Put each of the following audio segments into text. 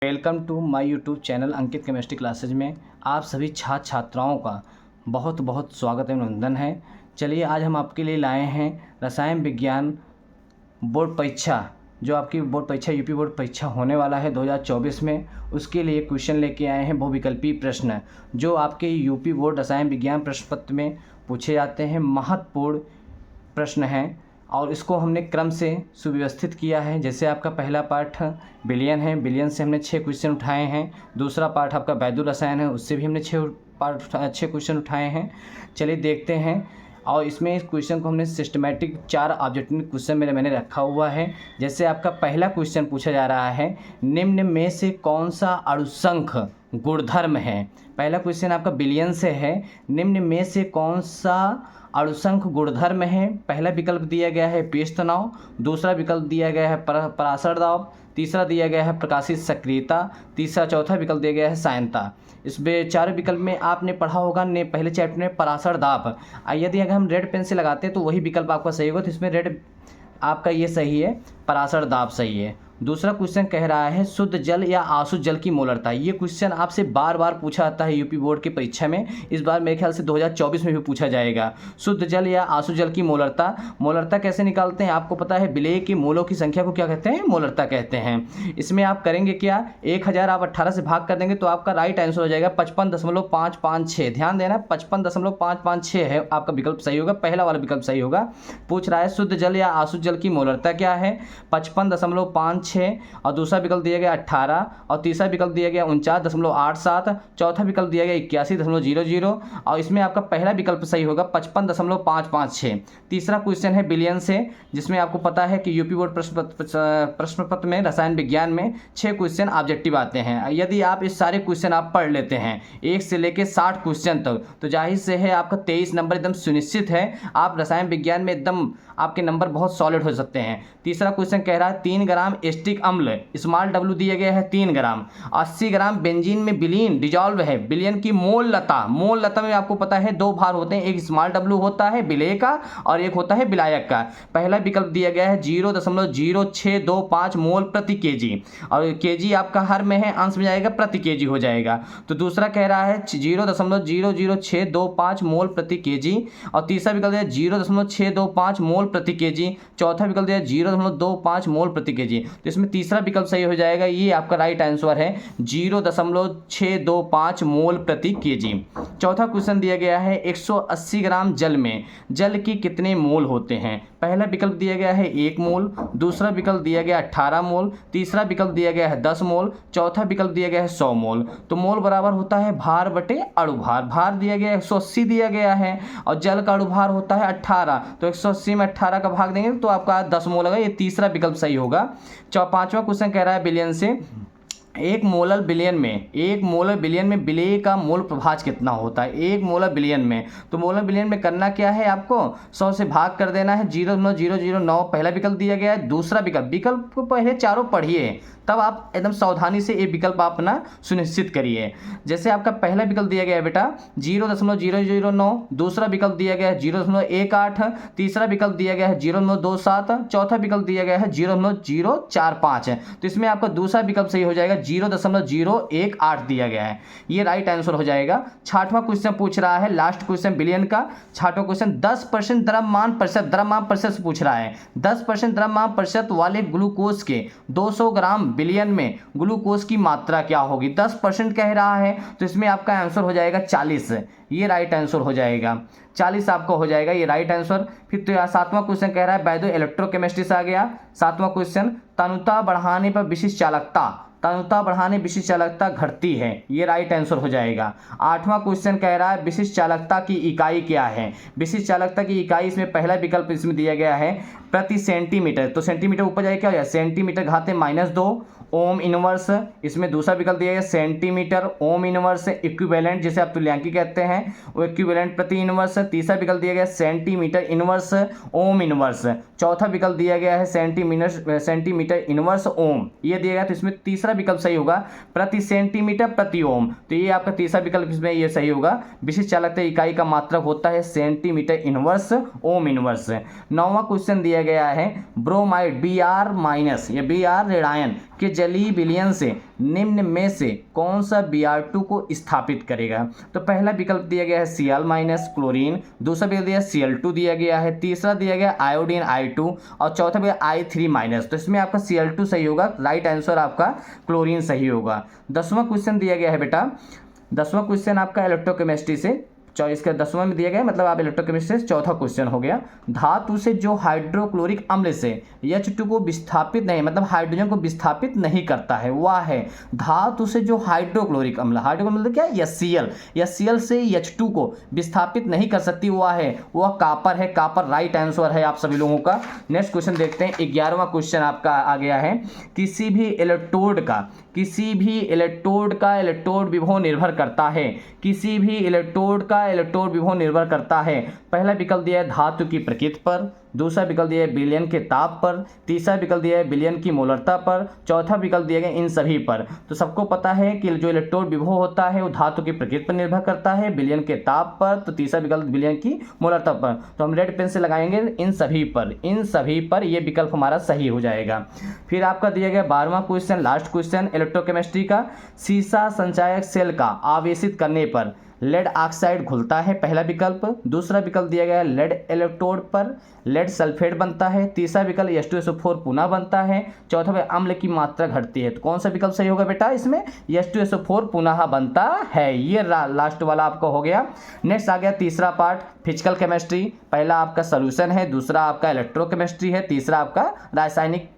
Welcome to my YouTube channel Ankit chemistry classes में आप सभी छात्र छात्राओं का बहुत बहुत स्वागत एवं अभिनंदन है। चलिए आज हम आपके लिए लाए हैं रसायन विज्ञान बोर्ड परीक्षा, जो आपकी बोर्ड परीक्षा यूपी बोर्ड परीक्षा होने वाला है 2024 में। उसके लिए क्वेश्चन लेके आए हैं बहुविकल्पीय प्रश्न, जो आपके यूपी बोर्ड रसायन विज्ञान प्रश्न पत्र में पूछे जाते हैं। महत्वपूर्ण प्रश्न हैं और इसको हमने क्रम से सुव्यवस्थित किया है। जैसे आपका पहला पार्ट बिलियन है, बिलियन से हमने 6 क्वेश्चन उठाए हैं। दूसरा पार्ट आपका वैद्युत रसायन है, उससे भी हमने 6 क्वेश्चन उठाए हैं। चलिए देखते हैं। और इसमें इस क्वेश्चन को हमने सिस्टमेटिक 4 ऑब्जेक्टिव क्वेश्चन में मैंने रखा हुआ है। जैसे आपका पहला क्वेश्चन पूछा जा रहा है, निम्न में से कौन सा अणुसंख गुणधर्म है। पहला क्वेश्चन आपका बिलियन से है, निम्न में से कौन सा अणुसंख गुणधर्म है। पहला विकल्प दिया गया है पीएच तनाव, दूसरा विकल्प दिया गया है परासर दाब, तीसरा दिया गया है प्रकाशित सक्रियता, चौथा विकल्प दिया गया है सायनता। इस 4 विकल्प में आपने पढ़ा होगा पहले चैप्टर में परासर दाब। यदि अगर हम रेड पेन से लगाते हैं तो वही विकल्प आपका सही होगा, तो इसमें रेड आपका ये सही है, परासर दाब सही है। दूसरा क्वेश्चन कह रहा है शुद्ध जल या आशुद्ध जल की मोलरता। ये क्वेश्चन आपसे बार बार पूछा जाता है यूपी बोर्ड की परीक्षा में। इस बार मेरे ख्याल से 2024 में भी पूछा जाएगा। शुद्ध जल या आशुद्ध जल की मोलरता कैसे निकालते हैं आपको पता है। विलेय के मोलों की संख्या को क्या कहते हैं, मोलरता कहते हैं। इसमें आप करेंगे क्या, 1000 आप 18 से भाग कर देंगे तो आपका राइट आंसर हो जाएगा 55.556। ध्यान देना 55.556 है आपका विकल्प सही होगा, पहला वाला विकल्प सही होगा। पूछ रहा है शुद्ध जल या आशुद्ध जल की मोलरता क्या है, 55.556। और दूसरा विकल्प दिया गया 18 और तीसरा विकल्प दिया गया 49.87, चौथा विकल्प दिया गया 81.00 और इसमें आपका पहला विकल्प सही होगा 55.556। तीसरा क्वेश्चन है बिलियन से, जिसमें आपको पता है कि यूपी बोर्ड प्रश्न पत्र में रसायन विज्ञान में 6 क्वेश्चन ऑब्जेक्टिव आते हैं। यदि आप इस सारे क्वेश्चन आप पढ़ लेते हैं 1 से लेकर 60 क्वेश्चन तक, तो जाहिर से है आपका 23 नंबर एकदम सुनिश्चित है। आप रसायन विज्ञान में एकदम आपके नंबर बहुत सॉलिड हो सकते हैं। तीसरा क्वेश्चन कह रहा है 3 ग्राम एस्टिक अम्ल, स्मॉल डब्ल्यू दिया गया है 3 ग्राम, 80 ग्राम बेंजीन में विलीन डिजॉल्व है। विलयन की मोल लता में आपको पता है 2 भार होते हैं, एक स्मॉल डब्ल्यू होता है विलेय का और एक होता है विलायक का। पहला विकल्प दिया गया है 0.0625 मोल प्रति केजी, और केजी आपका हर में है, अंश में जाएगा प्रति केजी हो जाएगा। तो दूसरा कह रहा है 0.00625 मोल प्रति केजी और तीसरा विकल्प दिया 0.625 मोल प्रति केजी, चौथा विकल्प दिया 0.25 मोल प्रति केजी। तो इसमें तीसरा विकल्प सही हो जाएगा, ये आपका राइट आंसर है 0.625 मोल प्रति केजी। चौथा क्वेश्चन दिया गया है 180 ग्राम जल में जल की कितने मोल होते हैं। पहला विकल्प दिया गया है 1 मोल, दूसरा विकल्प दिया गया 18 मोल, तीसरा विकल्प दिया गया है 10 मोल, चौथा विकल्प दिया गया है 100 मोल। तो मोल बराबर होता है भार बटे अणुभार। भार दिया गया 180 दिया गया है और जल का अणुभार होता है 18, तो 180 में 18 का भाग देंगे तो आपका 10 मोल होगा। ये तीसरा विकल्प सही होगा। पांचवा क्वेश्चन कह रहा है बिलियन से, एक मोलर बिलियन में विलेय का मोल प्रभाज कितना होता है। 1 मोलर बिलियन में, तो मोलर बिलियन में करना क्या है, आपको 100 से भाग कर देना है। 0.009 पहला विकल्प दिया गया है। दूसरा विकल्प को पहले चारों पढ़िए, तब आप एकदम सावधानी से ये विकल्प आप अपना सुनिश्चित करिए। जैसे आपका पहला विकल्प दिया गया है बेटा 0.009, दूसरा विकल्प दिया गया है 0.18, तीसरा विकल्प दिया गया है 0.27, चौथा विकल्प दिया गया है 0.045। तो इसमें आपका दूसरा विकल्प सही हो जाएगा, 0.018 दिया गया है, ये राइट आंसर हो जाएगा। 6वां क्वेश्चन पूछ रहा है, लास्ट क्वेश्चन बिलियन का 6वां क्वेश्चन 10% द्रव्यमान प्रतिशत से पूछ रहा है। 10% द्रव्यमान प्रतिशत वाले ग्लूकोज के 200 ग्राम बिलियन में ग्लूकोज की मात्रा क्या होगी। 10% कह रहा है, तो इसमें आपका आंसर हो जाएगा 40, ये राइट आंसर हो जाएगा। 40 आपका हो जाएगा, ये राइट आंसर। फिर तो 7वां क्वेश्चन कह रहा है वैद्युत इलेक्ट्रोकेमिस्ट्री से आ गया। 7वां क्वेश्चन, तनुता बढ़ाने पर विशिष्ट चालकता घटती है, ये राइट आंसर हो जाएगा। 8वां क्वेश्चन कह रहा है विशिष्ट चालकता की इकाई क्या है। विशिष्ट चालकता की इकाई इसमें पहला विकल्प इसमें दिया गया है प्रति सेंटीमीटर, तो सेंटीमीटर ऊपर जाएगा क्या हो जाएगा, सेंटीमीटर घाते -2 ओम इनवर्स। इसमें दूसरा विकल्प दिया गया सेंटीमीटर ओम इनवर्स इक्विवेलेंट, जिसे आप तुल्यांकी कहते हैं, वो इक्विवेलेंट प्रति इनवर्स। तीसरा विकल्प दिया गया सेंटीमीटर इनवर्स ओम इनवर्स। चौथा विकल्प दिया गया है सेंटीमीटर इनवर्स ओम, ये दिया गया। तो इसमें तीसरा विकल्प सही होगा प्रति सेंटीमीटर प्रति ओम, तो ये आपका तीसरा विकल्प इसमें ये सही होगा। विशिष्ट चालकता इकाई का मात्रक होता है सेंटीमीटर इनवर्स ओम इनवर्स। 9वां क्वेश्चन दिया गया है ब्रोमाइड Br- या Br ऋणायन के जलीय विलयन से निम्न में से कौन सा Br2 को स्थापित करेगा? तो पहला विकल्प दिया गया है Cl- क्लोरीन, दूसरा विकल्प दिया Cl2 दिया गया है, तीसरा दिया गया आयोडीन I2 और चौथा दिया I3-। तो इसमें आपका Cl2 सही होगा, राइट आंसर आपका क्लोरीन सही होगा। 10वां क्वेश्चन दिया गया है बेटा, 10वां क्वेश्चन आपका इलेक्ट्रोकेमिस्ट्री से, इसका 10वां में दिया गया, मतलब आप इलेक्ट्रोकेमिस्ट्री से चौथा क्वेश्चन हो गया। धातु से जो हाइड्रोक्लोरिक अम्ल से H2 को विस्थापित नहीं, मतलब हाइड्रोजन को विस्थापित नहीं करता है, वह है धातु से जो हाइड्रोक्लोरिक अम्ल, हाइड्रोक्लोरिक मतलब क्या है? HCl से H2 को विस्थापित नहीं कर सकती, वह कापर है। कापर राइट आंसर है आप सभी लोगों का। नेक्स्ट क्वेश्चन देखते हैं, 11वां क्वेश्चन आपका आ गया है। किसी भी इलेक्ट्रोड का इलेक्ट्रोड विभव निर्भर करता है, किसी भी इलेक्ट्रोड का इलेक्ट्रोड विभव निर्भर करता है। पहला विकल्प दिया है धातु की प्रकृति पर, दूसरा विकल्प दिया है विलयन के ताप पर, तीसरा विकल्प दिया है विलयन की मोलरता पर, चौथा विकल्प दिया गया इन सभी पर। तो सबको पता है कि जो इलेक्ट्रोड विभव होता है वो धातु की प्रकृति पर निर्भर करता है, विलयन के ताप पर, तो तीसरा विकल्प विलयन की मोलरता पर। तो हम रेड पेन से लगाएंगे इन सभी पर ये विकल्प हमारा सही हो जाएगा। फिर आपका दिया गया 12वां क्वेश्चन, लास्ट क्वेश्चन इलेक्ट्रोकेमिस्ट्री का। सीसा संचायक सेल का आवेशित करने पर लेड ऑक्साइड घुलता है, पहला विकल्प। दूसरा विकल्प दिया गया है लेड इलेक्ट्रोड पर लेड सल्फेट बनता है, तीसरा विकल्प H2SO4 पुनः बनता है, चौथा विकल्प अम्ल की मात्रा घटती है। तो कौन सा विकल्प सही होगा बेटा? इसमें H2SO4 पुनः बनता है, ये लास्ट वाला आपका हो गया। नेक्स्ट आ गया तीसरा पार्ट फिजिकल केमिस्ट्री। पहला आपका सोल्यूशन है, दूसरा आपका इलेक्ट्रोकेमिस्ट्री है, तीसरा आपका रासायनिक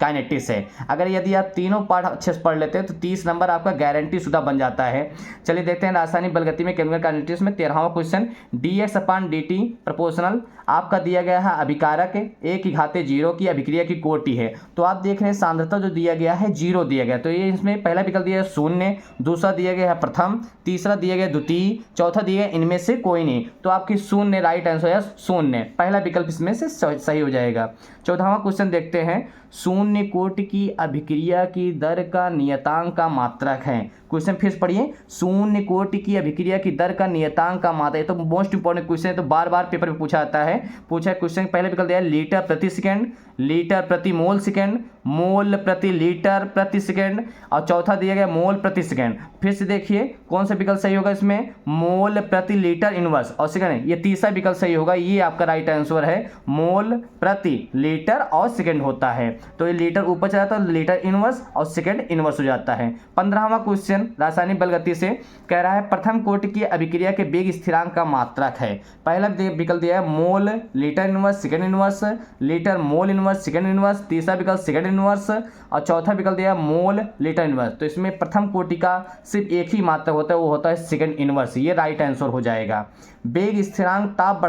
काइनेटिक्स है। अगर यदि आप तीनों पार्ट अच्छे से पढ़ लेते हैं तो 30 नंबर आपका गारंटी शुदा बन जाता है। चलिए देखते हैं रासायनिक बलगति में केमिकल काइनेटिक्स में 13वां क्वेश्चन। dx/dt प्रोपोर्शनल आपका दिया गया है अभिकारक A⁴ की अभिक्रिया की कोटि है। तो आप देख रहे हैं सांद्रता जो दिया गया है 0 दिया गया, तो ये इसमें पहला विकल्प दिया है 0, दूसरा दिया गया है प्रथम, तीसरा दिया गया द्वितीय, चौथा दिया गया इनमें से कोई नहीं। तो आपकी 0 राइट आंसर है 0, पहला विकल्प इसमें से सही हो जाएगा। 14वां क्वेश्चन देखते हैं। 0 कोटि की अभिक्रिया की दर का नियतांक का मात्रक है। क्वेश्चन फिर पढ़िए, 0 कोटि की अभिक्रिया की दर का नियतांक का मात्रक, तो मोस्ट इंपॉर्टेंट क्वेश्चन है, तो बार बार पेपर में पूछा जाता है। क्वेश्चन पहले विकल्प दिया है लीटर प्रति सेकंड, लीटर प्रति मोल सेकंड, मोल प्रति लीटर प्रति सेकंड, और चौथा दिया गया मोल प्रति सेकंड। फिर से देखिए कौन सा विकल्प सही होगा इसमें, मोल प्रति लीटर इनवर्स और सेकंड, ये तीसरा विकल्प सही होगा, ये आपका राइट आंसर है, मोल प्रति लीटर और सेकंड होता है। तो ये लीटर ऊपर चला जाता है, लीटर इनवर्स और सेकंड इनवर्स हो जाता है। 15वां क्वेश्चन रासायनिक बलगति से कह रहा है प्रथम कोटि की अभिक्रिया के वेग स्थिरांक का मात्रक है। पहला विकल्प दिया है mole litre inverse second inverse, litre mole inverse second inverse, तीसरा विकल्प सेकंड इनवर्स और चौथा विकल्प दिया है मोल लीटर इनवर्स। तो इसमें प्रथम कोटि का सिर्फ एक ही मात्रक होता है, वो होता है सेकंड इनवर्स, ये राइट आंसर हो जाएगा। वेग स्थिरांक ताप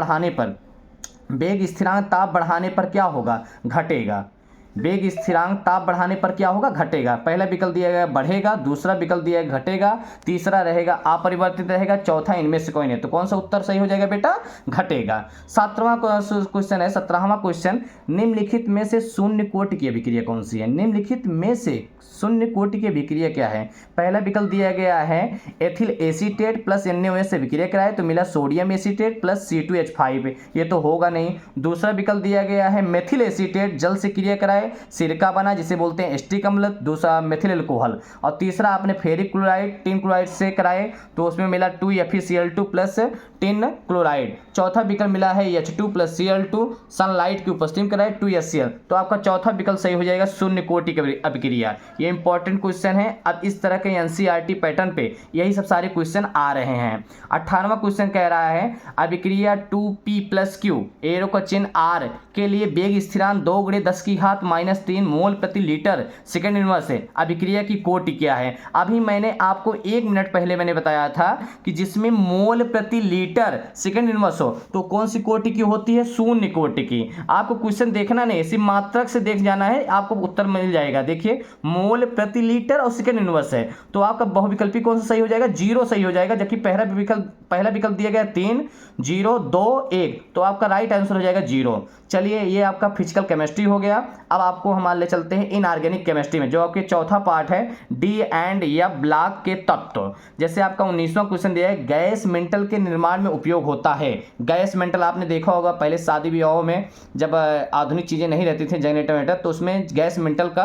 बढ़ाने पर क्या होगा? घटेगा। वेग स्थिरांक ताप बढ़ाने पर क्या होगा? घटेगा। पहला विकल्प दिया गया बढ़ेगा, दूसरा विकल्प दिया गया घटेगा, तीसरा रहेगा अपरिवर्तित रहेगा, चौथा इनमें से कोई नहीं। तो कौन सा उत्तर सही हो जाएगा बेटा? घटेगा। 17वां क्वेश्चन है, 17वां क्वेश्चन, निम्नलिखित में से 0 कोटि की अभिक्रिया कौन सी है? निम्नलिखित में से 0 कोटि की अभिक्रिया क्या है? पहला विकल्प दिया गया है एथिल एसीटेट प्लस NaOH से अभिक्रिया कराए तो मिला सोडियम एसीटेट प्लस C2H5, ये तो होगा नहीं। दूसरा विकल्प दिया गया है मेथिल एसीटेट जल से क्रिया कराए सिरका बना जिसे बोलते हैं एस्टिक अम्ल, दूसरा मेथिल अल्कोहल, और तीसरा आपने फेरिक क्लोराइड टिन क्लोराइड से कराए तो उसमें मिला 2FeCl2 प्लस टिन क्लोराइड। चौथा विकल्प मिला है H2 प्लस Cl2 सनलाइट की उपस्थिति में कराए 2HCl। तो आपका चौथा विकल्प सही हो जाएगा 0 कोटि की अभिक्रिया। ये इंपॉर्टेंट क्वेश्चन है। अब इस तरह के NCERT पैटर्न पे यही सब सारे क्वेश्चन आ रहे हैं। 18वां क्वेश्चन कह रहा है अभिक्रिया 2P+Q एरो का चिन्ह R के लिए वेग स्थिरांक 2 × 10⁻³ मोल प्रति लीटर सेकंड इनवर्स है, अभिक्रिया की कोटि क्या है? अभी मैंने आपको 1 मिनट पहले मैंने बताया था कि जिसमें मोल प्रति लीटर सेकंड इनवर्स हो तो कौन सी कोटि की होती है? 0 कोटि की। आपको क्वेश्चन देखना नहीं, सिर्फ मात्रक से देख जाना है, आपको उत्तर मिल जाएगा। देखिए मोल प्रति लीटर और सेकंड इनवर्स है, तो आपका बहुविकल्पी कौन सा सही हो जाएगा? 0 सही हो जाएगा, जबकि पहला विकल्प दिया गया 3 0 2 1, तो आपका राइट आंसर हो जाएगा 0। चलिए ये आपका फिजिकल केमिस्ट्री हो गया। अब आपको हम ले चलते हैं इनऑर्गेनिक केमिस्ट्री में, जो आपके चौथा पार्ट है डी एंड या ब्लॉक के तत्व। जैसे आपका 19वां क्वेश्चन दिया है गैस मेंटल के निर्माण में उपयोग होता है। गैस मेंटल आपने देखा होगा पहले शादी विवाहों में जब आधुनिक चीज़ें नहीं रहती थी जनरेटर, तो उसमें गैस मेंटल का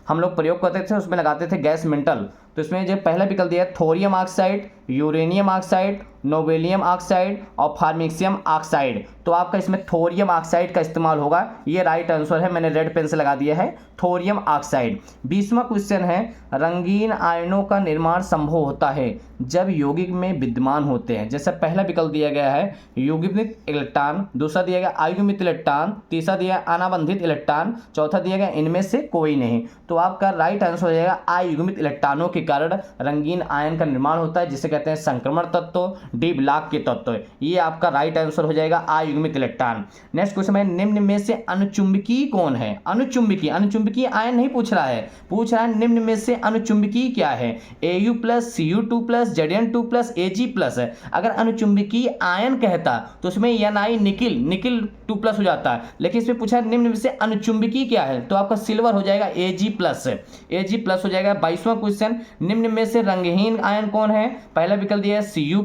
हम लोग प्रयोग करते थे, उसमें लगाते थे गैस मेंटल। तो इसमें जो पहला विकल्प दिया है thorium oxide, uranium oxide, nobelium oxide और फार्मेसियम ऑक्साइड। तो आपका इसमें थोरियम ऑक्साइड का इस्तेमाल होगा, ये राइट आंसर है। मैंने रेड पेन से लगा दिया है थोरियम ऑक्साइड। 20वां क्वेश्चन है रंगीन आयनों का निर्माण संभव होता है जब यौगिक में विद्यमान होते हैं। जैसे पहला विकल्प दिया गया है युग्मित इलेक्ट्रॉन, दूसरा दिया गया अयुग्मित इलेक्ट्रॉन, तीसरा दिया अनाबंधित इलेक्ट्रॉन, चौथा दिया गया इनमें से कोई नहीं। तो आपका राइट आंसर हो जाएगा अयुग्मित इलेक्ट्रॉनों के कारण रंगीन आयन का निर्माण होता है, जिसे कहते हैं संक्रमण तत्व, डी ब्लॉक के तत्व। ये आपका राइट आंसर हो जाएगा अयुग्मित इलेक्ट्रॉन। नेक्स्ट क्वेश्चन है निम्न में से अनुचुंबकीय कौन है? अनुचुंबकीय, अनुचुंबकीय आयन नहीं पूछ रहा है, पूछ रहा है निम्न में से अनुचुंबकीय क्या है? Au+, Cu2+, Zn2+, Ag+ है। अगर अनुचुंबकीय आयन कहता तो उसमें Ni निकिल 2+ हो जाता है, लेकिन इसमें पूछा है निम्न में से अनुचुंबकीय क्या है, तो आपका सिल्वर हो जाएगा Ag+ हो जाएगा। 22वां क्वेश्चन निम्न में से रंगहीन आयन कौन है? पहला विकल्प दिया है Cu+,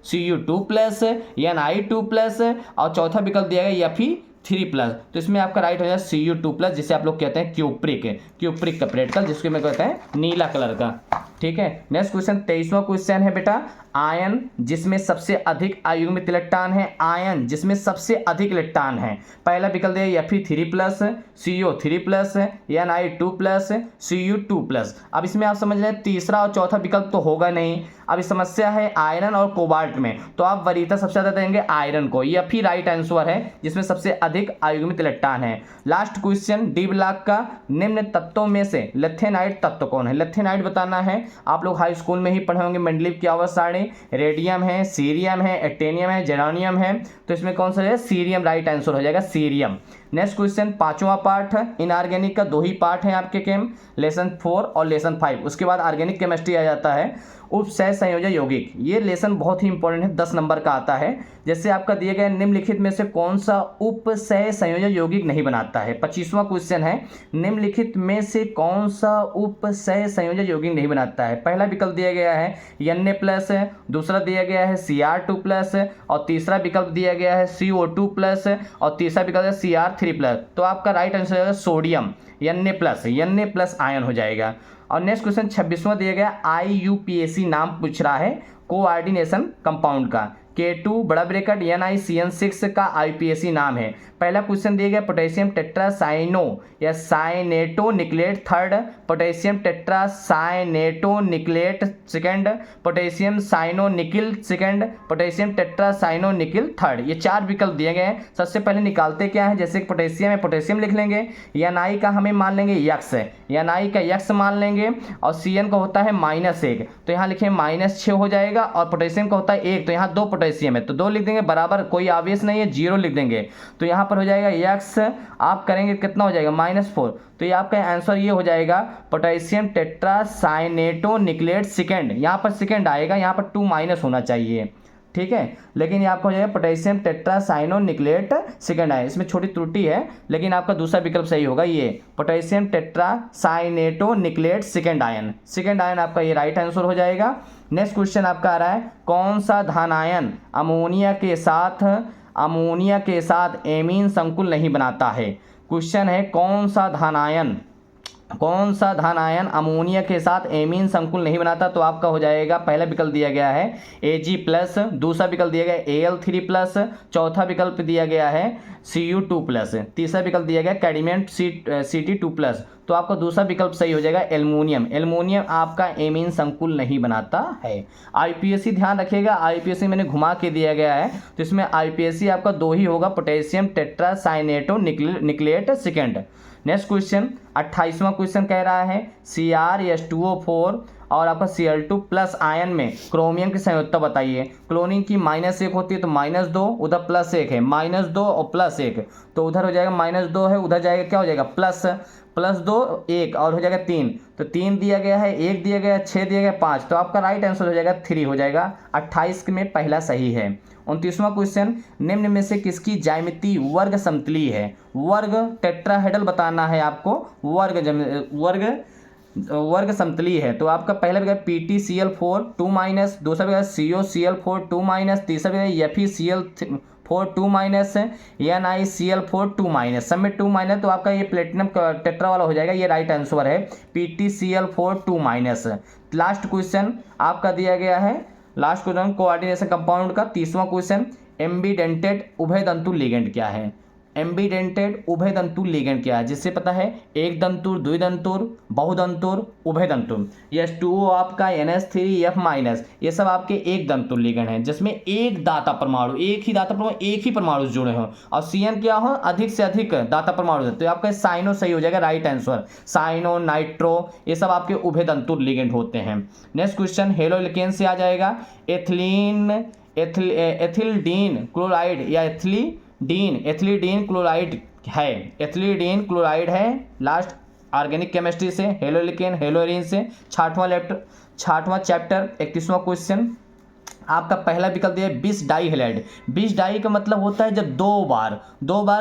Cu2+, Ni2+ और चौथा विकल्प दिया गया Fe3+। तो इसमें आपका राइट हो जाएगा Cu2+, जिसे आप लोग कहते हैं क्यूप्रिक का प्रैक्टिकल, जिसको मैं कहते हैं नीला कलर का। ठीक है। नेक्स्ट क्वेश्चन 23वां क्वेश्चन है बेटा आयन जिसमें सबसे अधिक अयुग्मित इलेक्ट्रॉन है। आयन जिसमें सबसे अधिक इलेक्ट्रॉन है, पहला विकल्प दिया Fe3+, CO3+, Ni2+, Cu2+। अब इसमें आप समझ लें तीसरा और चौथा विकल्प तो होगा नहीं। अब इस समस्या है आयरन और कोबाल्ट में, तो आप वरीयता सबसे ज्यादा देंगे आयरन को, यह भी राइट आंसर है जिसमें सबसे अधिक अयुग्मित इलेक्ट्रॉन है। लास्ट क्वेश्चन डी ब्लॉक का निम्न तत्वों में से लिथेनाइड तत्व कौन है? लिथेनाइड बताना है, आप लोग हाई स्कूल में ही पढ़े होंगे मेंडलीव की आवर्त सारणी। रेडियम है, सीरियम है, एक्टेनियम है, जेरानियम है, तो इसमें कौन सा है? सीरियम राइट आंसर हो जाएगा, सीरियम। नेक्स्ट क्वेश्चन 5वां पार्ट है इनऑर्गेनिक का, 2 ही पार्ट है आपके केम, लेसन 4 और लेसन 5। उसके बाद ऑर्गेनिक केमिस्ट्री आ जाता है। उपसह संयोजन यौगिक, ये लेसन बहुत ही इंपॉर्टेंट है, 10 नंबर का आता है। जैसे आपका दिए गए निम्नलिखित में से कौन सा उपसह संयोजन यौगिक नहीं बनाता है? 25वां क्वेश्चन है निम्नलिखित में से कौन सा उपसह संयोजन यौगिक नहीं बनाता है? पहला विकल्प दिया गया है Na+, दूसरा दिया गया है Cr2+, और तीसरा विकल्प दिया गया है CO2+, और तीसरा विकल्प है Cr3+। तो आपका राइट आंसर है सोडियम, Na+ आयन हो जाएगा। और नेक्स्ट क्वेश्चन 26वां दिया गया IUPAC नाम पूछ रहा है कोऑर्डिनेशन कंपाउंड का। K2 बड़ा ब्रैकेट NiCN6 का IUPAC नाम है। पहला क्वेश्चन दिया गया पोटेशियम टेट्रासाइनो या cyanato nickelate, third potassium tetracyanato nickelate, second potassium cyano nickel, second potassium tetracyano nickel, third. ये 4 विकल्प दिए गए हैं। सबसे पहले निकालते क्या है, जैसे पोटेशियम है पोटेशियम लिख लेंगे, Ni का हमें मान लेंगे यक्स है, Ni का यक्स मान लेंगे, और Cn का होता है -1, तो यहाँ लिखें -6 हो जाएगा, और पोटेशियम का होता है 1, तो यहाँ 2 पोटेशियम है तो 2 लिख देंगे, बराबर कोई आवेश नहीं है 0 लिख देंगे, तो यहाँ पर हो जाएगा यक्स, आप करेंगे कितना हो जाएगा -4। तो ये आपका आंसर ये हो जाएगा पोटेशियम टेट्रासाइनेटो निकलेट सेकंड, यहाँ पर सेकंड आएगा, यहाँ पर 2- होना चाहिए, ठीक है। लेकिन ये आपका हो जाएगा पोटेशियम टेट्रासाइनो निकलेट सेकंड आए, इसमें छोटी त्रुटि है, लेकिन आपका दूसरा विकल्प सही होगा, ये potassium tetracyanato nickelate second ion आपका ये राइट आंसर हो जाएगा। नेक्स्ट क्वेश्चन आपका आ रहा है कौन सा धानायन अमोनिया के साथ एमीन संकुल नहीं बनाता है? क्वेश्चन है कौन सा धानायन अमोनिया के साथ एमीन संकुल नहीं बनाता? तो आपका हो जाएगा पहला विकल्प दिया गया है Ag+, दूसरा विकल्प दिया गया Al3+, चौथा विकल्प दिया गया है Cu2+, तीसरा विकल्प दिया गया कैडमियम Ct2+। तो आपका दूसरा विकल्प सही हो जाएगा एल्युमिनियम आपका एमीन संकुल नहीं बनाता है। IUPAC ध्यान रखिएगा, IUPAC मैंने घुमा के दिया गया है, तो इसमें IUPAC आपका 2 ही होगा, potassium tetracyanato nickelate second. Next question 28वां क्वेश्चन कह रहा है CrH2O4 और आपका Cl2+ आयन में क्रोमियम की संयोजकता बताइए। क्लोरीन की -1 होती है तो -2, उधर +1 है, -2 और +1, तो उधर हो जाएगा -2 है, उधर जाएगा क्या हो जाएगा +2 1 और हो जाएगा 3, तो 3 दिया गया है, 1 दिया गया, 6 दिया गया, 5, तो आपका राइट आंसर हो जाएगा 3 हो जाएगा। 28 में पहला सही है। 29वां क्वेश्चन निम्न में से किसकी ज्यामिति वर्ग समतलीय है? वर्ग टेट्राहेड्रल बताना है आपको, वर्ग समतलीय है। तो आपका पहला विकल्प PtCl4 2-, दूसरा विकल्प COCl4 2-, तीसरा विकल्प 4 2 माइनस, NiCl4 2 माइनस, सब में 2 माइनस, तो आपका ये प्लेटिनम टेट्रा वाला हो जाएगा, ये राइट आंसर है PtCl4 2 माइनस। लास्ट क्वेश्चन आपका दिया गया है, लास्ट क्वेश्चन कोऑर्डिनेशन कंपाउंड का 30वां क्वेश्चन, एम्बीडेंटेड उभयदंतु लिगेंड क्या है? एम्बीडेंटेड उभयदंतु लिगेंड क्या है? जिससे पता है एक दंतुर, द्विदंतुर, बहुदंतुर, उभयदंतुर। यस 2O आपका NH3F माइनस, ये सब आपके एक दंतुर लिगेंड हैं जिसमें एक दाता परमाणु, एक ही परमाणु जुड़े हों, और CN क्या हो, अधिक से अधिक दाता परमाणु। तो आपका साइनो सही हो जाएगा, राइट आंसर। साइनो, नाइट्रो, ये सब आपके उभयदंतुर लिगेंड होते हैं। नेक्स्ट क्वेश्चन हेलोइल्केन से आ जाएगा, एथिलीडीन क्लोराइड या एथिलीडीन क्लोराइड है, एथिलीडीन क्लोराइड है। लास्ट ऑर्गेनिक केमिस्ट्री से हेलोइल्केन, हेलोइरिन से 6वां चैप्टर 31वां क्वेश्चन आपका पहला विकल्प दिया है बिस डाई हैलाइड। बिस डाई का मतलब होता है जब दो बार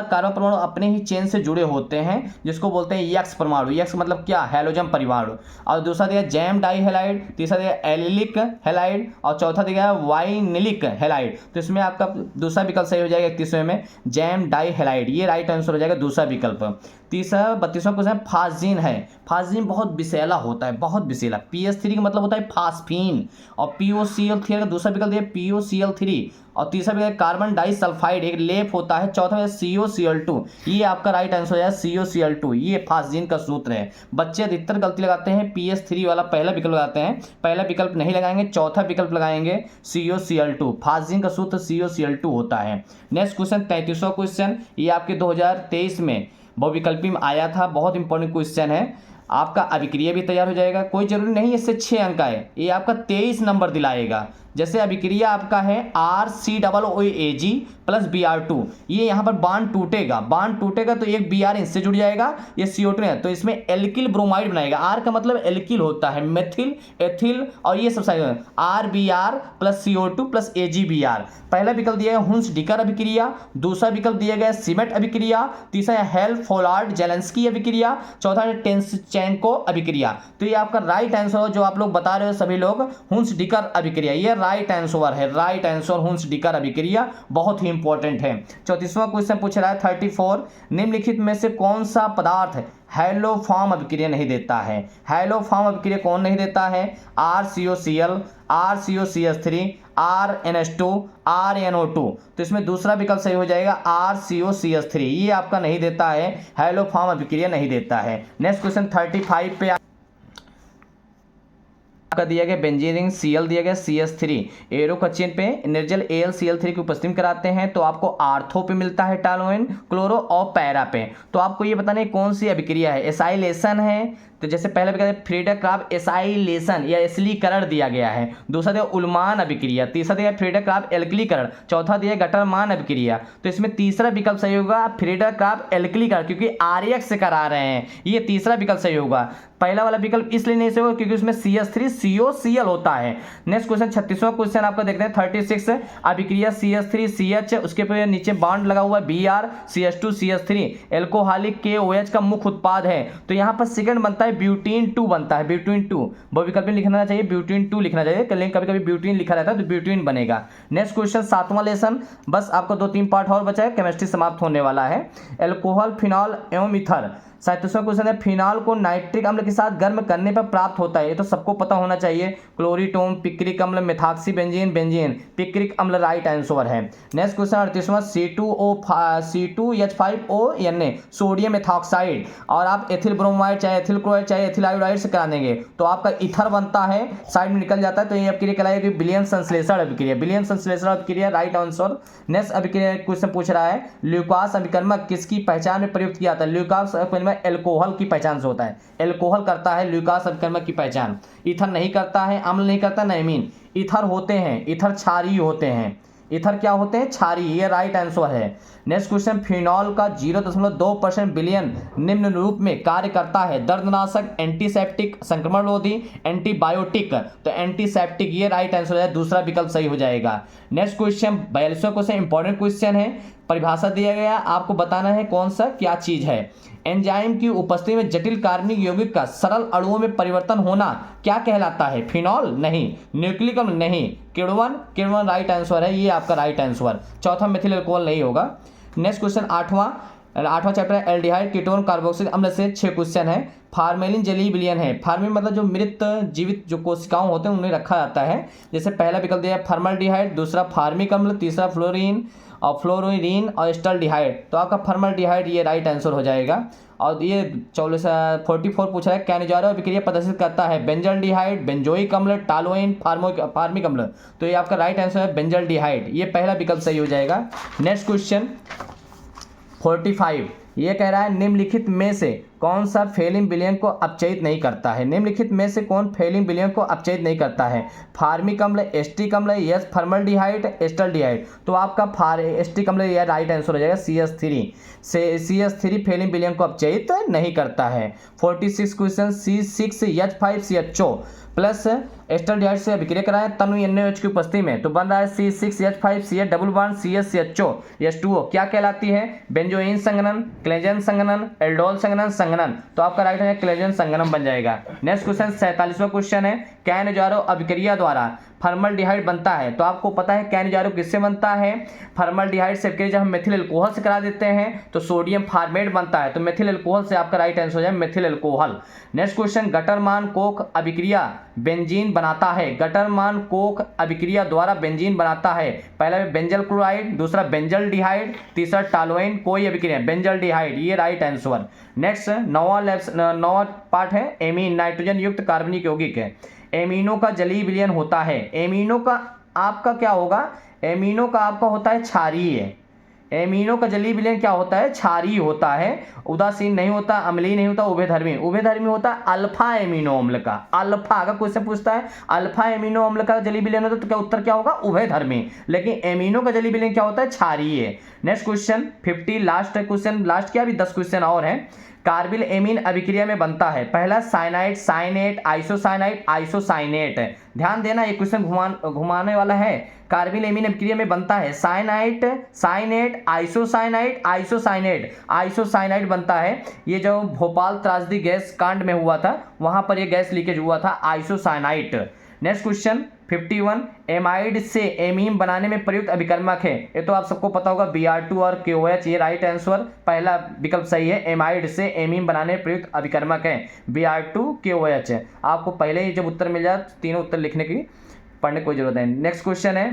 कार्बन परमाणु अपने ही चेन से जुड़े होते हैं, जिसको बोलते हैं यक्स परमाणु। यक्स मतलब क्या, हैलोजन परमाणु। और दूसरा दिया जैम डाई हैलाइड, तीसरा दिया एलिलिक हैलाइड, और चौथा दिया वाइनिलिक हैलाइड। तो इसमें आपका दूसरा विकल्प सही हो जाएगा 31वें में, जैम डाई हैलाइड, ये राइट आंसर हो जाएगा दूसरा विकल्प। तीसरा 32वां क्वेश्चन फास्जीन है। फास्जीन बहुत विषैला होता है, बहुत विषैला। PS3 का मतलब होता है फास्फीन, और POCl3 का दूसरा विकल्प दिया POCl3, और तीसरा विकल्प कार्बन डाइसल्फाइड, एक लेप होता है। चौथा है COCl2, ये आपका राइट आंसर हो जाएगा COCl2, ये फास्जीन का सूत्र है। बच्चे अधिकतर गलती लगाते हैं, PS3 वाला पहला विकल्प लगाते हैं, पहला विकल्प नहीं लगाएंगे, चौथा विकल्प लगाएंगे COCl2। फास्जीन का सूत्र COCl2 होता है। नेक्स्ट क्वेश्चन 33वां क्वेश्चन, ये आपके 2023 में बहुविकल्पी में आया था, बहुत इंपॉर्टेंट क्वेश्चन है। आपका अभिक्रिया भी तैयार हो जाएगा, कोई जरूरी नहीं इससे 6 अंक आए, ये आपका 23 नंबर दिलाएगा। जैसे अभिक्रिया आपका है RCOOAG प्लस Br2, ये यहाँ पर बांड टूटेगा तो एक Br इससे जुड़ जाएगा, ये CO2 है, तो इसमें एल्किल ब्रोमाइड बनाएगा। R का मतलब एल्किल होता है, मेथिल, एथिल, और ये सब सारे RBr plus CO2 plus AgBr। पहला विकल्प दिया है हुंस डिकर अभिक्रिया, दूसरा विकल्प दिया गया सिमेट अभिक्रिया, तीसरा है हेल फोलार्ड जेलेंस्की अभिक्रिया, चौथा है टेंसचेंको अभिक्रिया। तो ये आपका राइट आंसर जो आप लोग बता रहे हो सभी लोग, हुंस डिकर अभिक्रिया, ये राइट आंसर है, राइट आंसर हुंस डिकर अभिक्रिया, बहुत ही इंपॉर्टेंट है। 34वां क्वेश्चन पूछ रहा है 34, निम्नलिखित में से कौन सा पदार्थ हैलोफॉर्म अभिक्रिया नहीं देता है? हैलोफॉर्म अभिक्रिया कौन नहीं देता है? RCOCl, RCOCH3, RNH2, RNO2। तो इसमें दूसरा विकल्प सही हो जाएगा RCOCH3, ये आपका नहीं देता है, हैलोफॉर्म अभिक्रिया नहीं देता है। नेक्स्ट क्वेश्चन 35 पे आपका दिया गया बेंजीन रिंग Cl दिया गया CH3, एरो कचिन पे निर्जल AlCl3 की उपस्थिति कराते हैं तो आपको आर्थो पे मिलता है टॉलुएन, क्लोरो और पैरा पे। तो आपको ये बताना है कौन सी अभिक्रिया है, एसाइलेशन है। तो जैसे पहले भी कहते फ्रीडर क्राफ्ट एसाइलेशन या एसिलीकरण दिया गया है, दूसरा दिया उल्मान अभिक्रिया, तीसरा दिया फ्रीडर क्राफ्ट एल्किलीकरण, चौथा दिया गटरमान अभिक्रिया। तो इसमें तीसरा विकल्प सही होगा फ्रीडर क्राफ्ट एल्किलीकरण, क्योंकि RX से करा रहे हैं, ये तीसरा विकल्प सही होगा। पहला वाला विकल्प इसलिए नहीं सही होगा क्योंकि उसमें CH3 COCl होता है। नेक्स्ट क्वेश्चन 36वां क्वेश्चन आपका देखते हैं 36, अभिक्रिया CH3 CH, उसके पर नीचे बॉन्ड लगा हुआ है Br CH2 CH3, alcoholic KOH का मुख्य उत्पाद है। तो यहाँ पर सेकंड बनता है ब्यूटीन 2 बनता है, ब्यूटीन 2 बहुविकल्पी लिखना चाहिए, ब्यूटीन 2 लिखना चाहिए, कभी कभी ब्यूटीन लिखा रहता है तो ब्यूटीन बनेगा। नेक्स्ट क्वेश्चन 7वां लेसन, बस आपको 2-3 पार्ट और बचा है, केमिस्ट्री समाप्त होने वाला है। एल्कोहल, फिनॉल एवं ईथर। 37वां क्वेश्चन है फिनॉल को नाइट्रिक अम्ल के साथ गर्म करने पर प्राप्त होता है, ये तो सबको पता होना चाहिए, क्लोरीटोन, पिक्रिक अम्ल, मेथॉक्सी बेंजीन, पिक्रिक अम्ल राइट आंसर है। नेक्स्ट क्वेश्चन 38वां C2H5ONA सोडियम मेथॉक्साइड, और आप एथिल ब्रोमाइड चाहे एथिल क्लोराइड चाहे एथिल आयोडाइड से करा देंगे तो आपका ईथर बनता है, साइड में निकल जाता है, तो ये अभिक्रिया कहलाएगी विलियम संश्लेषण अभिक्रिया, विलियम संश्लेषण अभिक्रिया राइट आंसर। नेक्स्ट अभिक्रिया क्वेश्चन पूछ रहा है ल्यूकास अभिकर्मक किसकी पहचान में प्रयुक्त किया जाता है? ल्यूकास अभिकर्मक एल्कोहल की पहचान से होता है, एल्कोहल करता है ल्यूकास अभिकर्मक की पहचान, ईथर नहीं करता है, अम्ल नहीं करता, नाइमीन। ईथर होते हैं, ईथर क्षारीय होते हैं, ईथर क्या होते हैं? क्षारीय, ये राइट आंसर है। नेक्स्ट क्वेश्चन फिनॉल का 0.2% विलयन निम्न रूप में कार्य करता है, दर्दनाशक, एंटीसेप्टिक, संक्रमणरोधी, एंटीबायोटिक। तो एंटीसेप्टिक, ये राइट आंसर है, दूसरा विकल्प सही हो जाएगा। नेक्स्ट क्वेश्चन 42वां क्वेश्चन इंपॉर्टेंट क्वेश्चन है, परिभाषा दिया गया, आपको बताना है कौन सा क्या चीज है। एंजाइम की उपस्थिति में जटिल कार्बनिक यौगिक का सरल अणुओं में परिवर्तन होना क्या कहलाता है? फिनॉल? नहीं। न्यूक्लिक अम्ल? नहीं। किण्वन? किण्वन राइट आंसर है, ये आपका राइट आंसर। चौथा मेथिल अल्कोहल नहीं होगा। नेक्स्ट क्वेश्चन आठवां चैप्टर एल्डिहाइड कीटोन कार्बोक्सिलिक अम्ल से 6 क्वेश्चन है। फार्मेलिन जलीय विलयन है। फार्मेलिन मतलब जो मृत जीवित जो कोशिकाओं होते हैं उन्हें रखा जाता है। जैसे पहला विकल्प दिया है फॉर्मल्डिहाइड, दूसरा फार्मिक अम्ल, तीसरा फ्लोरीन और फ्लोरीन और एस्टल्डिहाइड। तो आपका फॉर्मल्डिहाइड ये राइट आंसर हो जाएगा। और ये 44 पूछा है कैनिजारो अभिक्रिया प्रदर्शित करता है? बेंजल्डिहाइड, बेंजोइक अम्ल, टालोइन, फार्मिक अम्ल। तो ये आपका राइट आंसर है बेंजल्डिहाइड, ये पहला विकल्प सही हो जाएगा। नेक्स्ट क्वेश्चन 45 ये कह रहा है निम्नलिखित में से कौन सा फेलिन विलयन को अपचयित नहीं करता है? निम्नलिखित में से कौन फेलिन विलयन को अपचयित नहीं करता है? फार्मिक अम्ल, एस्टिक अम्ल, यस फॉर्मल्डिहाइड, एस्टल्डिहाइड। तो आपका एस्टिक अम्ल यह राइट आंसर हो जाएगा CH3 से। CH3 फेलिन विलयन को अपचयित नहीं करता है। 46 क्वेश्चन C6H5CHO प्लस एस्टल्डिहाइड से अभिक्रिया कराएं तनु NaOH की उपस्थिति में, तो बन रहा है C6H5CH double bond CH2O H2O क्या कहलाती है? बेंजोइन संघनन, क्लेजन संघनन, एल्डोल संघनन, संघनन। तो आपका राइट है क्लेजन संघनन बन जाएगा। नेक्स्ट क्वेश्चन 47वां क्वेश्चन है कैनिजारो अभिक्रिया द्वारा फॉर्मल्डिहाइड बनता है। तो आपको पता है कैनिजारो किससे बनता है? फॉर्मल्डिहाइड से अभिक्रिया जब हम मेथिल अल्कोहल से करा देते हैं तो सोडियम फार्मेट बनता है। तो मेथिल अल्कोहल से आपका राइट आंसर हो जाए methyl alcohol. Next question Gattermann Koch अभिक्रिया बेंजीन बनाता है। गटरमान कोक अभिक्रिया द्वारा बेंजीन बनाता है। पहला बेंजल क्लोराइड, दूसरा बेंजल्डिहाइड, तीसरा टालोइन। कोई अभिक्रिया बेंजल्डिहाइड, ये राइट आंसर। नेक्स्ट नौवां पार्ट है एमीन नाइट्रोजन युक्त कार्बनिक यौगिक है। एमिनो का जलीय विलयन होता है। एमिनो का आपका क्या होगा? एमिनो का आपका होता है क्षारीय। एमिनो का जलीय विलयन क्या होता है? क्षारीय होता है। उदासीन नहीं होता, अम्लीय नहीं होता, उभयधर्मी। उभयधर्मी होता है अल्फा एमिनो अम्ल का। अल्फा अगर क्वेश्चन पूछता है अल्फा एमिनो अम्ल का जलीय विलयन होता है तो क्या उत्तर क्या होगा? उभयधर्मी। लेकिन एमिनो का जलीय विलयन क्या होता है? क्षारीय। Next question 50 last question, last क्या अभी 10 क्वेश्चन और हैं। कार्बिल एमीन अभिक्रिया में बनता है। पहला साइनाइड, साइनेट, आइसोसाइनाइड, आइसोसाइनेट। ध्यान देना ये क्वेश्चन घुमाने वाला है। कार्बिल एमीन अभिक्रिया में बनता है cyanide, cyanate, isocyanide, isocyanate. Isocyanide बनता है। ये जो भोपाल त्रासदी गैस कांड में हुआ था वहां पर ये गैस लीकेज हुआ था, आइसोसाइनाइड। नेक्स्ट क्वेश्चन 51 एमाइड से एमीन बनाने में प्रयुक्त अभिकर्मक है। ये तो आप सबको पता होगा Br2 और KOH, ये राइट आंसर पहला विकल्प सही है। एमाइड से एमीन बनाने में प्रयुक्त अभिकर्मक है Br2 KOH। आपको पहले ही जब उत्तर मिल जाए तीनों उत्तर लिखने की पढ़ने की कोई जरूरत है। नेक्स्ट क्वेश्चन है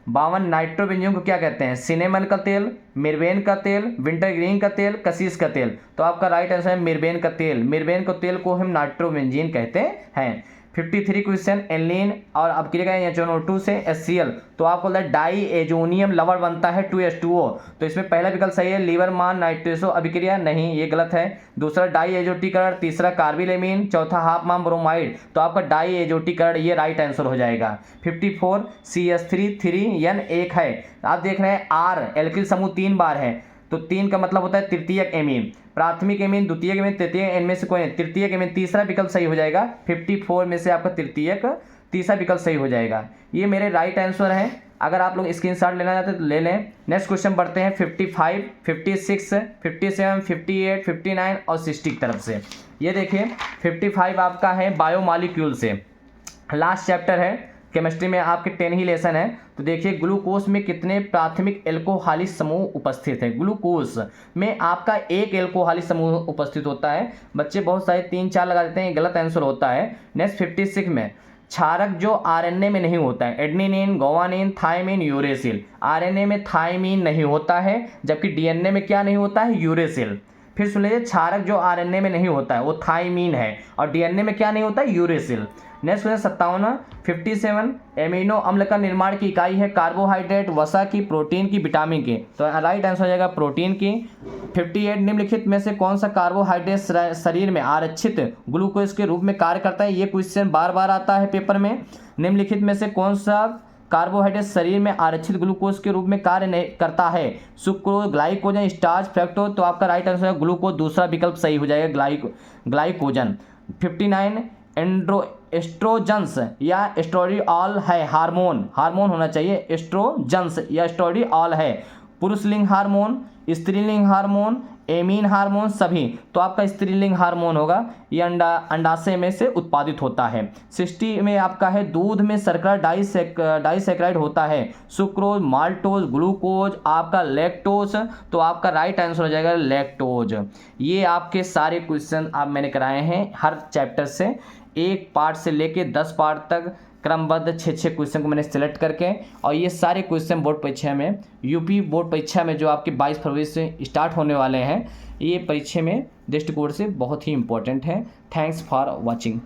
52 नाइट्रोबेंजीन को क्या कहते हैं? सिनेमन का तेल, मिर्बेन का तेल, विंटरग्रीन का तेल, कसीस का तेल। तो आपका राइट आंसर है मिर्बेन का तेल। मिर्बेन का तेल को हम नाइट्रोबेंजीन कहते हैं। 53 क्वेश्चन एल्लीन और अभिक्रिया NaCO2 से HCl। तो आपको डाई एजोनियम लवण बनता है 2H2O। तो इसमें पहला विकल्प सही है लीवरमान नाइट्रेसो अभिक्रिया, नहीं ये गलत है। दूसरा डाई एजोटीकरण, तीसरा कार्बिलेमीन, चौथा हाफमान ब्रोमाइड। तो आपका डाई एजोटीकरण ये राइट आंसर हो जाएगा। 54 CH3 3N1 है। आप देख रहे हैं R एल्किल समूह 3 बार है तो 3 का मतलब होता है तृतीयक एमीन। प्राथमिक एमीन, द्वितीयक एमीन, तृतीयक, इनमें से कोई तृतीयक एमीन तीसरा विकल्प सही हो जाएगा। 54 में से आपका तृतीयक तीसरा विकल्प सही हो जाएगा। ये मेरे राइट आंसर है। अगर आप लोग स्क्रीनशॉट लेना चाहते हैं तो ले लें। नेक्स्ट क्वेश्चन बढ़ते हैं 55, 56, 57, 58, 59 और 60 की तरफ से। ये देखिए 55 आपका है बायोमॉलिक्यूल से, लास्ट चैप्टर है केमिस्ट्री में, आपके 10 ही लेसन है। तो देखिए ग्लूकोज में कितने प्राथमिक एल्कोहलिक समूह उपस्थित है? ग्लूकोज में आपका एक एल्कोहलिक समूह उपस्थित होता है। बच्चे बहुत सारे 3-4 लगा देते हैं, गलत आंसर होता है। नेक्स्ट 56 में क्षारक जो आरएनए में नहीं होता है, adenine, guanine, thymine, uracil. RNA में थायमिन नहीं होता है, जबकि डीएनए में क्या नहीं होता है? यूरेसिल। फिर सुन लीजिए क्षारक जो आरएनए में नहीं होता है वो थायमिन है और डीएनए में क्या नहीं होता है? यूरेसिल। नेक्स्ट क्वेश्चन 57 57 एमिनो अम्ल का निर्माण की इकाई है कार्बोहाइड्रेट, वसा की, प्रोटीन की, विटामिन की। तो राइट आंसर हो जाएगा प्रोटीन की। 58 निम्नलिखित में से कौन सा कार्बोहाइड्रेट शरीर में आरक्षित ग्लूकोज के रूप में कार्य करता है? ये क्वेश्चन बार बार आता है पेपर में। निम्नलिखित में से कौन सा कार्बोहाइड्रेट शरीर में आरक्षित ग्लूकोज के रूप में कार्य नहीं करता है? Sucrose, glycogen, starch, fructose. तो आपका राइट आंसर है ग्लूकोज, दूसरा विकल्प सही हो जाएगा ग्लाइकोजन। 59 एस्ट्रोजन्स या एस्ट्रोडिऑल है हार्मोन होना चाहिए, एस्ट्रोजन्स या एस्ट्रोडिऑल है। पुरुषलिंग हार्मोन, स्त्रीलिंग हार्मोन, एमीन हार्मोन सभी। तो आपका स्त्रीलिंग हार्मोन होगा, ये अंडाशय में से उत्पादित होता है। 60 में आपका है दूध में शर्करा डाइसैकेराइड होता है, सुक्रोज, माल्टोज, ग्लूकोज, आपका लैक्टोज। तो आपका राइट आंसर हो जाएगा लैक्टोज। ये आपके सारे क्वेश्चन आप मैंने कराए हैं हर चैप्टर से, एक पार्ट से लेके 10 पार्ट तक क्रमबद्ध 6 क्वेश्चन को मैंने सिलेक्ट करके, और ये सारे क्वेश्चन बोर्ड परीक्षा में, यूपी बोर्ड परीक्षा में जो आपके 22 फरवरी से स्टार्ट होने वाले हैं, ये परीक्षा में दृष्टिकोण से बहुत ही इंपॉर्टेंट है। Thanks for watching.